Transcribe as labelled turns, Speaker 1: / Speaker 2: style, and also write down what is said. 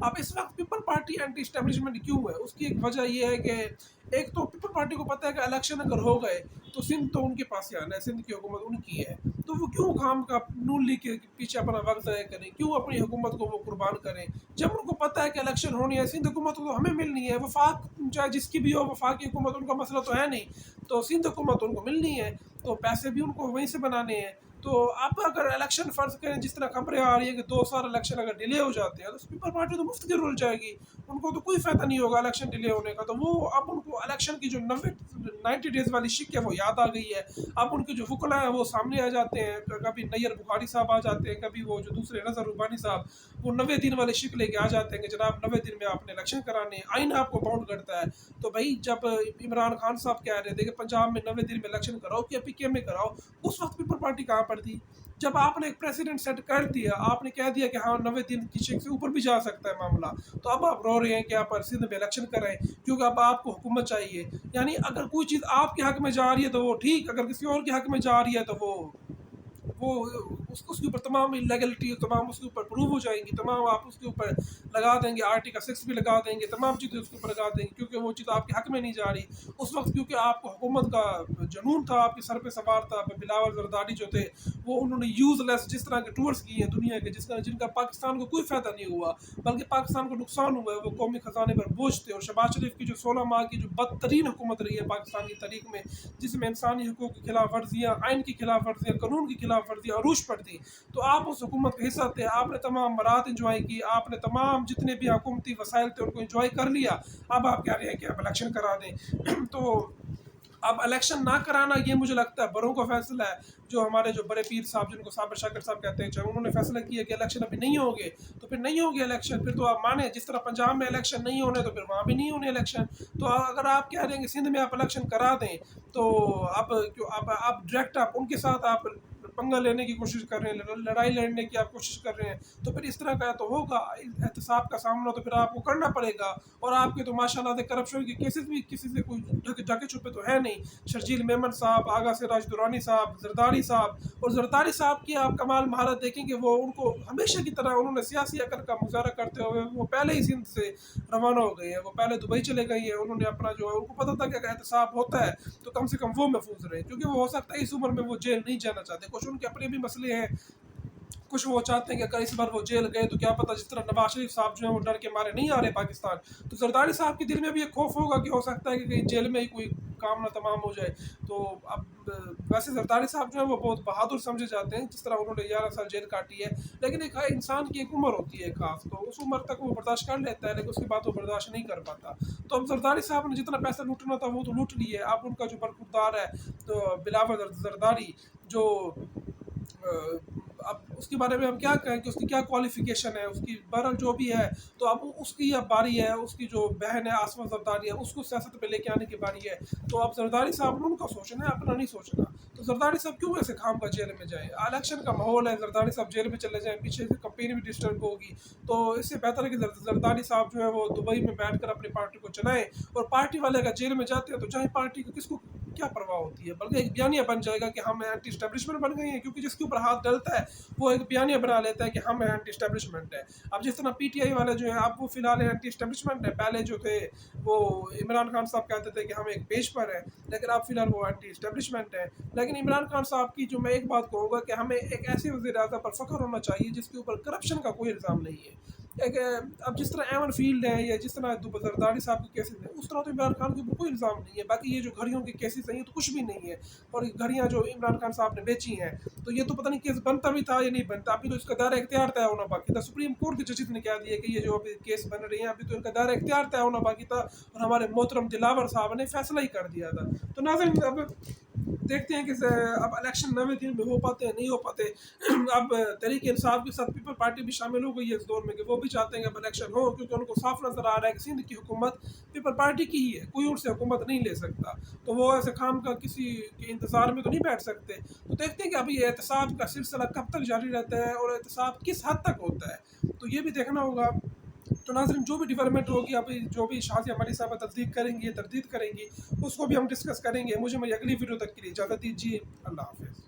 Speaker 1: اب اس وقت people party anti establishment کیوں ہے؟ اس کی ایک وجہ یہ ہے کہ ایک تو پیپل پارٹی کو پتہ ہے کہ الیکشن اگر ہو گئے تو سندھ تو ان کے پاس ہی آنا ہے، سندھ کی حکومت ان کی ہے، تو وہ کیوں خام کا نون لیگ کے پیچھے اپنا وقت ضائع کریں، کیوں اپنی حکومت کو وہ قربان کریں جب ان کو پتہ ہے کہ الیکشن ہونی ہے، سندھ حکومت تو ہمیں ملنی ہے، وفاق چاہے جس کی بھی ہو، وفاقی حکومت ان کا مسئلہ تو ہے نہیں، تو سندھ حکومت ان کو ملنی ہے، تو پیسے بھی ان کو وہیں سے بنانے ہیں۔ تو اب اگر الیکشن فرض کریں جس طرح خبریں آ رہی ہیں کہ 2 سال الیکشن اگر ڈیلے ہو جاتے ہیں تو پیپل پارٹی تو مفت کی رول جائے گی، ان کو تو کوئی فائدہ نہیں ہوگا الیکشن ڈیلے ہونے کا، تو وہ اب ان کو الیکشن کی جو 90 ڈیز والی شک ہے وہ یاد آ گئی ہے، اب ان کے جو وکلا ہیں وہ سامنے آ جاتے ہیں، کبھی نیئر بخاری صاحب آ جاتے ہیں، کبھی وہ جو دوسرے نظر ربانی صاحب وہ 90 دن والے شک لے کے آ جاتے ہیں کہ جناب 90 دن میں آپ نے الیکشن کرانے ہیں، آئین آپ کو باؤنڈ کرتا ہے۔ تو بھائی جب عمران خان صاحب کہہ رہے تھے کہ پنجاب میں 90 دن میں الیکشن کراؤ کہ پی کے ایم میں کراؤ، اس وقت پیپل پارٹی کہاں پر تھی؟ جب آپ نے ایک پریسیڈنٹ سیٹ کر دیا، آپ نے کہہ دیا کہ ہاں 90 دن کی شک سے اوپر بھی جا سکتا ہے معاملہ، تو اب آپ رو رہے ہیں کہ آپ سندھ میں الیکشن کریں کیونکہ اب آپ کو حکومت چاہیے۔ یعنی اگر کوئی چیز آپ کے حق میں جا رہی ہے تو وہ ٹھیک، اگر کسی اور کے حق میں جا رہی ہے تو وہ اس کے اوپر تمام لیگلٹی تمام اس کے اوپر پروو ہو جائیں گی، تمام آپ اس کے اوپر لگا دیں گے، آرٹیکل 6 بھی لگا دیں گے، تمام چیزیں اس کے اوپر لگا دیں گے کیونکہ وہ چیز آپ کے حق میں نہیں جا رہی اس وقت، کیونکہ آپ کو حکومت کا جنون تھا، آپ کے سر پہ سوار تھا۔ بلاول زرداری جو تھے وہ انہوں نے یوز لیس جس طرح کے ٹورس کیے ہیں دنیا کے، جن کا پاکستان کو کوئی فائدہ نہیں ہوا بلکہ پاکستان کو نقصان ہوا ہے، وہ قومی خزانے پر بوجھ تھے۔ اور شہباز شریف کی جو 16 ماہ کی جو بدترین حکومت رہی ہے پاکستان کی تاریخ میں، جس میں انسانی حقوق کی خلاف ورزیاں، آئین کی خلاف ورزیاں، قانون کی خلاف ورزیاں عروج پر تھی، تو آپ اس حکومت کا حصہ تھے، آپ نے تمام مرات انجوائے کی، آپ نے تمام جتنے بھی حکومتی وسائل تھے ان کو انجوائے کر لیا، اب آپ کہہ رہے ہیں کہ آپ الیکشن کرا دیں تو اب الیکشن نہ کرانا یہ مجھے لگتا ہے بڑوں کا فیصلہ ہے، جو ہمارے جو بڑے پیر صاحب جن کو صابر شاکر صاحب کہتے ہیں، چاہے انہوں نے فیصلہ کیا کہ الیکشن ابھی نہیں ہوں گے تو پھر نہیں ہوں گے الیکشن، پھر تو آپ مانیں جس طرح پنجاب میں الیکشن نہیں ہونے تو پھر وہاں بھی نہیں ہونے الیکشن، تو اگر آپ کہہ رہے ہیں کہ سندھ میں آپ الیکشن کرا دیں تو اب ڈائریکٹ آپ ان کے ساتھ آپ پنگا لینے کی کوشش کر رہے ہیں، لڑائی لڑنے کی آپ کوشش کر رہے ہیں، تو پھر اس طرح کا تو ہوگا احتساب کا سامنا تو پھر آپ کو کرنا پڑے گا۔ اور آپ کے تو ماشاء اللہ سے کرپشن کے کیسز بھی کسی سے کوئی ڈھکے چھپے تو ہے نہیں، شرجیل میمن صاحب، آغا سراج درانی صاحب، زرداری صاحب، اور زرداری صاحب کی آپ کمال مہارت دیکھیں کہ وہ ان کو ہمیشہ کی طرح انہوں نے سیاسی عقل کا مظاہرہ کرتے ہوئے وہ پہلے ہی سندھ سے روانہ ہو گئے ہیں، وہ پہلے دبئی چلے گئے ہیں، انہوں نے اپنا جو ہے ان کو پتہ تھا کہ اگر احتساب ہوتا ہے تو کم سے کم وہ محفوظ رہے، کیونکہ وہ ہو سکتا ہے اس عمر میں وہ جیل نہیں جانا چاہتے، کچھ ان کے اپنے بھی مسئلے ہیں، کچھ وہ چاہتے ہیں کہ اگر اس بار وہ جیل گئے تو کیا پتہ جس طرح نواز شریف صاحب جو ہیں وہ ڈر کے مارے نہیں آ رہے پاکستان، تو زرداری صاحب کے دل میں بھی ایک خوف ہوگا کہ ہو سکتا ہے کہ کہیں جیل میں ہی کوئی کام نہ تمام ہو جائے۔ تو اب ویسے زرداری صاحب جو ہیں وہ بہت بہادر سمجھے جاتے ہیں جس طرح انہوں نے 11 سال جیل کاٹی ہے، لیکن ایک انسان کی ایک عمر ہوتی ہے خاص، تو اس عمر تک وہ برداشت کر لیتا ہے لیکن اس کے بعد وہ برداشت نہیں کر پاتا۔ تو اب زرداری صاحب نے جتنا پیسہ لوٹنا تھا وہ تو لوٹ لیے، اب ان کا جو برخوردار ہے تو بلاول زرداری جو اب اس کے بارے میں ہم کیا کہیں کہ اس کی کیا کوالیفیکیشن ہے، اس کی بہرحال جو بھی ہے، تو اب اس کی اب باری ہے، اس کی جو بہن ہے آسما زرداری ہے اس کو سیاست پہ لے کے آنے کی باری ہے، تو اب زرداری صاحب نے ان کا سوچنا ہے، اپنا نہیں سوچنا، تو زرداری صاحب کیوں ایسے خام کا جیل میں جائیں، الیکشن کا ماحول ہے، زرداری صاحب جیل میں چلے جائیں، پیچھے سے کمپین بھی ڈسٹرب ہوگی، تو اس سے بہتر ہے کہ زرداری صاحب جو ہے وہ دبئی میں بیٹھ کر اپنی پارٹی کو چلائیں، اور پارٹی والے اگر جیل میں جاتے ہیں تو چاہے پارٹی کو کس کو کیا پرواہ ہوتی ہے، بلکہ ایک بیانیہ بن جائے گا کہ ہم اینٹی اسٹیبلشمنٹ بن گئے ہیں، کیونکہ جس کے اوپر ہاتھ ڈلتا ہے وہ ایک بیانیہ بنا لیتا ہے کہ ہم اینٹی اسٹیبلشمنٹ ہے۔ اب جس طرح پی ٹی آئی والے جو ہیں اب وہ فی الحال اینٹی اسٹیبلشمنٹ ہے، پہلے جو تھے وہ عمران خان صاحب کہتے تھے کہ ہم ایک پیج پر ہیں، لیکن اب فی الحال وہ اینٹی اسٹیبلشمنٹ ہے۔ لیکن عمران خان صاحب کی جو میں ایک بات کہوں گا کہ ہمیں ایک ایسے وزیر اعظم پر فخر ہونا چاہیے جس کے اوپر کرپشن کا کوئی الزام نہیں ہے۔ ایک اب جس طرح ایون فیلڈ ہے یا جس طرح زرداری صاحب کے کیسز ہیں اس طرح تو عمران خان کے اوپر کوئی الزام نہیں ہے، باقی یہ جو گھڑیوں کے کیسز ہیں یہ تو کچھ بھی نہیں ہے، اور گھڑیاں جو عمران خان صاحب نے بیچی ہیں تو یہ تو پتہ نہیں کیس بنتا بھی تھا یا نہیں بنتا، ابھی تو اس کا دائرہ اختیار طے ہونا باقی تھا، سپریم کورٹ کے ججز نے کہہ دیا کہ یہ جو ابھی کیس بن رہے ہیں ابھی تو ان کا دائرہ اختیار طے ہونا باقی تھا، اور ہمارے محترم دلاور صاحب نے فیصلہ ہی کر دیا تھا۔ تو ناظرین اب دیکھتے ہیں کہ اب الیکشن 90 دن میں ہو پاتے ہیں نہیں ہو پاتے، اب تحریک انصاف کے ساتھ پیپل پارٹی بھی شامل ہو گئی ہے اس دور میں کہ وہ بھی چاہتے ہیں کہ اب الیکشن ہو، کیونکہ ان کو صاف نظر آ رہا ہے کہ سندھ کی حکومت پیپل پارٹی کی ہی ہے، کوئی ان سے حکومت نہیں لے سکتا، تو وہ ایسے خام کا کسی کے انتظار میں تو نہیں بیٹھ سکتے۔ تو دیکھتے ہیں کہ ابھی یہ احتساب کا سلسلہ کب تک جاری رہتا ہے اور احتساب کس حد تک ہوتا ہے، تو یہ بھی دیکھنا ہوگا۔ تو ناظرین جو بھی ڈیولپمنٹ ہوگی ابھی جو بھی شازیہ مری صاحب تصدیق کریں گی تردید کریں گی اس کو بھی ہم ڈسکس کریں گے۔ مجھے میری اگلی ویڈیو تک کے لیے اجازت دیجیے، اللہ حافظ۔